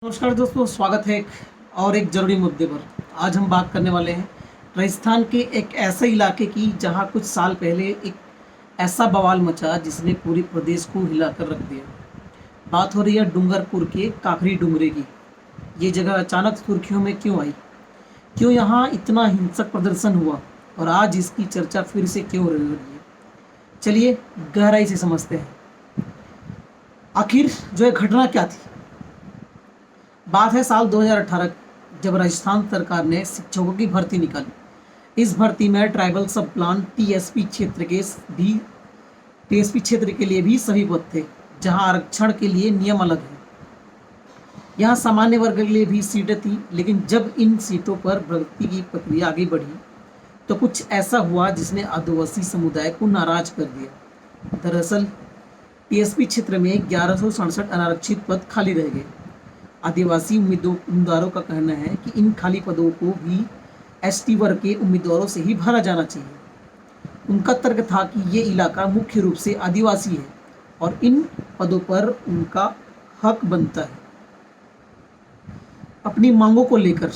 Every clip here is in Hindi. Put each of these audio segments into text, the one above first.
नमस्कार दोस्तों, स्वागत है एक ज़रूरी मुद्दे पर। आज हम बात करने वाले हैं राजस्थान के एक ऐसे इलाके की जहां कुछ साल पहले एक ऐसा बवाल मचा जिसने पूरे प्रदेश को हिलाकर रख दिया। बात हो रही है डूंगरपुर के काकरी डुंगरे की। ये जगह अचानक सुर्खियों में क्यों आई, क्यों यहाँ इतना हिंसक प्रदर्शन हुआ और आज इसकी चर्चा फिर से क्यों हो रही है। चलिए गहराई से समझते हैं आखिर जो है घटना क्या थी। बात है साल 2018, जब राजस्थान सरकार ने शिक्षकों की भर्ती निकाली। इस भर्ती में ट्राइबल सब प्लान टीएसपी क्षेत्र के लिए भी सभी पद थे, जहां आरक्षण के लिए नियम अलग है। यहां सामान्य वर्ग के लिए भी सीटें थी, लेकिन जब इन सीटों पर भर्ती की प्रक्रिया आगे बढ़ी तो कुछ ऐसा हुआ जिसने आदिवासी समुदाय को नाराज कर दिया। दरअसल टीएसपी क्षेत्र में 1167 अनारक्षित पद खाली रह गए। आदिवासी उम्मीदवारों का कहना है कि इन खाली पदों को भी एसटी वर्ग के उम्मीदवारों से ही भरा जाना चाहिए। उनका तर्क था कि ये इलाका मुख्य रूप से आदिवासी है और इन पदों पर उनका हक बनता है। अपनी मांगों को लेकर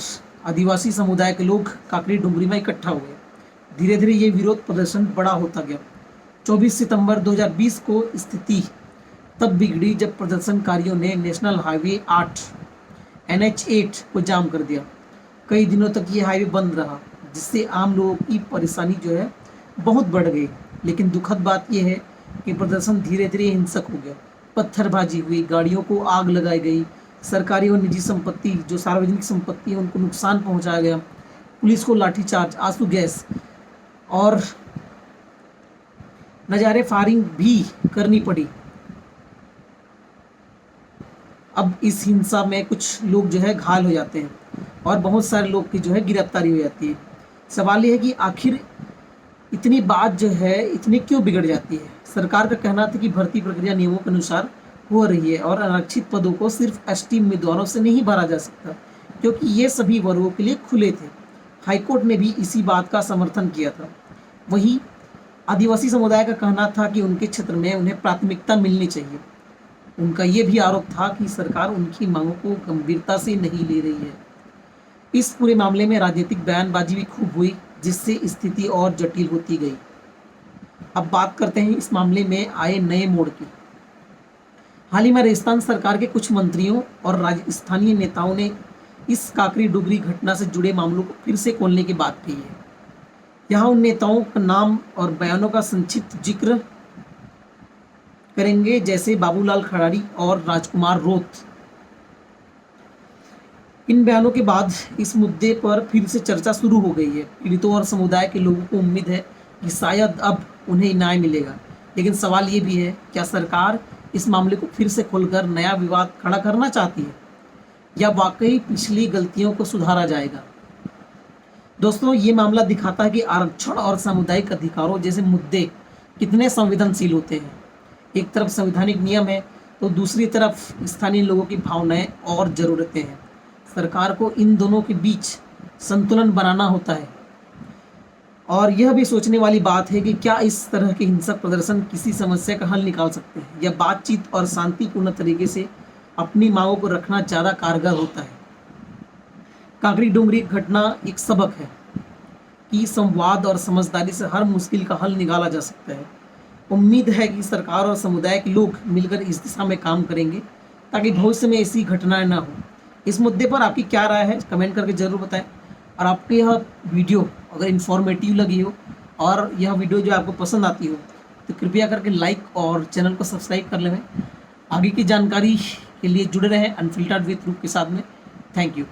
आदिवासी समुदाय के लोग काकरी डुंगरी में इकट्ठा हुए। धीरे धीरे ये विरोध प्रदर्शन बड़ा होता गया। 24 सितंबर 2020 को स्थिति तब बिगड़ी जब प्रदर्शनकारियों ने नेशनल हाईवे 8 NH8 को जाम कर दिया। कई दिनों तक ये हाईवे बंद रहा, जिससे आम लोगों की परेशानी जो है बहुत बढ़ गई। लेकिन दुखद बात यह है कि प्रदर्शन धीरे धीरे हिंसक हो गया। पत्थरबाजी हुई, गाड़ियों को आग लगाई गई, सरकारी और निजी संपत्ति जो सार्वजनिक संपत्ति है उनको नुकसान पहुंचाया गया। पुलिस को लाठीचार्ज, आंसू गैस और नजारे फायरिंग भी करनी पड़ी। अब इस हिंसा में कुछ लोग जो है घायल हो जाते हैं और बहुत सारे लोग की जो है गिरफ्तारी हो जाती है। सवाल ये है कि आखिर इतनी बात जो है इतनी क्यों बिगड़ जाती है। सरकार का कहना था कि भर्ती प्रक्रिया नियमों के अनुसार हो रही है और आरक्षित पदों को सिर्फ एसटी उम्मीदवारों से नहीं भरा जा सकता, क्योंकि ये सभी वर्गों के लिए खुले थे। हाईकोर्ट ने भी इसी बात का समर्थन किया था। वहीं आदिवासी समुदाय का कहना था कि उनके क्षेत्र में उन्हें प्राथमिकता मिलनी चाहिए। उनका ये भी आरोप था कि सरकार उनकी मांगों को गंभीरता से नहीं ले रही है। इस पूरे मामले में राजनीतिक बयानबाजी भी खूब हुई, जिससे स्थिति और जटिल होती गई। अब बात करते हैं इस मामले में आए नए मोड़ की। हाल ही में राजस्थान सरकार के कुछ मंत्रियों और स्थानीय नेताओं ने इस काकरी डुगरी घटना से जुड़े मामलों को फिर से खोलने की बात कही है। यहाँ उन नेताओं का नाम और बयानों का संक्षिप्त जिक्र करेंगे, जैसे बाबूलाल खराड़ी और राजकुमार रोत। इन बयानों के बाद इस मुद्दे पर फिर से चर्चा शुरू हो गई है। पीड़ितों और समुदाय के लोगों को उम्मीद है कि शायद अब उन्हें न्याय मिलेगा, लेकिन सवाल ये भी है, क्या सरकार इस मामले को फिर से खोलकर नया विवाद खड़ा करना चाहती है या वाकई पिछली गलतियों को सुधारा जाएगा। दोस्तों, ये मामला दिखाता है कि आरक्षण और सामुदायिक अधिकारों जैसे मुद्दे कितने संवेदनशील होते हैं। एक तरफ संवैधानिक नियम है तो दूसरी तरफ स्थानीय लोगों की भावनाएं और ज़रूरतें हैं। सरकार को इन दोनों के बीच संतुलन बनाना होता है। और यह भी सोचने वाली बात है कि क्या इस तरह के हिंसक प्रदर्शन किसी समस्या का हल निकाल सकते हैं या बातचीत और शांतिपूर्ण तरीके से अपनी मांगों को रखना ज़्यादा कारगर होता है। काकरी डुंगरी घटना एक सबक है कि संवाद और समझदारी से हर मुश्किल का हल निकाला जा सकता है। उम्मीद है कि सरकार और समुदाय के लोग मिलकर इस दिशा में काम करेंगे ताकि भविष्य में ऐसी घटनाएं ना हो। इस मुद्दे पर आपकी क्या राय है, कमेंट करके ज़रूर बताएं। और आपको यह वीडियो अगर इन्फॉर्मेटिव लगी हो और यह वीडियो जो आपको पसंद आती हो तो कृपया करके लाइक और चैनल को सब्सक्राइब कर लें। आगे की जानकारी के लिए जुड़े रहें अनफिल्टर्ड विद रूप के साथ में। Thank you.